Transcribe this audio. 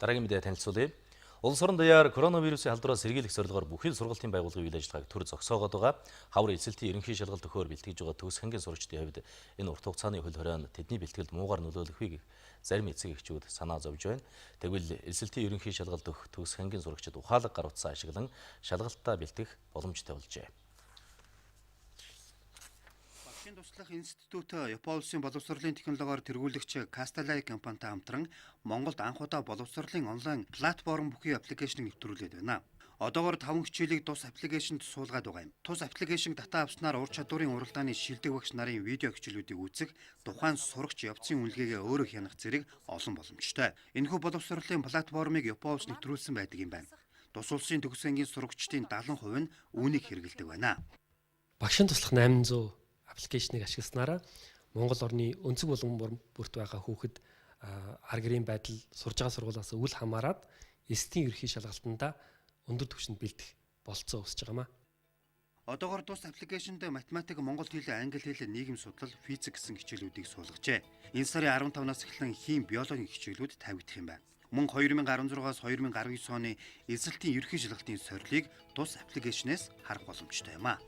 Дараагийн мэдээ танилцуулъя. Улс орон даяар коронавирусын халдвараас сэргийлэх зорилгоор бүхэл сургалтын байгууллагын үйл ажиллагааг төр зогсоогоод байгаа. Хавар эсэлтийн ерөнхий шалгалт өгөхөөр бэлтгэж байгаа төгс хангийн сурагчдын хувьд энэ урт хугацааны хөл хоройн тэдний бэлтгэлд муугар нөлөөлөх гэж зарим эцэг эхчүүд санаа зовж байна. Тэгвэл эсэлтийн ерөнхий шалгалт өгөх төгс хангийн сурагчид ухаалаг гар утсаа ашиглан шалгалтаа бэлтгэх боломжтой болжээ. Багшийн туслах институт Япон улсын боловсролын технологиор тэргүүлэгч Castalay компанитай хамтран Монголд анх удаа боловсролын онлайн платформ бүхий аппликейшнийг нэвтрүүлээд байна. Одоогоор 5 хичээлийг тус аппликейшнд суулгаад байгаа юм. Тус аппликейшн дата авснаар ур чадварын уралдааны шилдэг багш нарын видео хичээлүүдийг үзэх, тухайн сурагч явцын үнэлгээгээ өөрөө хянах зэрэг олон боломжтой. Энэхүү боловсролын платформыг Япон улс нэвтрүүлсэн байдаг юм байна. Тус улсын төгс ангийн сурагчдын 70% нь үүнийг хэрэглэдэг байна. Багшийн туслах 800 аппликейшнийг ашигласнараа Монгол орны өнцөг булган бүрт байгаа хүүхэд ар гэрийн байдал сурж байгаа сургуулиас үл хамааран эсдийн ерхий шалгалтанда өндөр түвшинд бэлдэх болцоо өсөж байгаамаа. Одоогоор тус аппликейшнд математик, монгол хэл, англи хэл, нийгэм судлал, физик гэсэн хичээлүүдийг суулгажээ. Энэ сарын 15-наас эхлэн хим, биологийн хичээлүүд тавигдах юм байна. Мөн 2016-аас 2019 оны эсэлтийн ерхий шалгалтын сорилыг тус аппликейшнээс харах боломжтой юм а.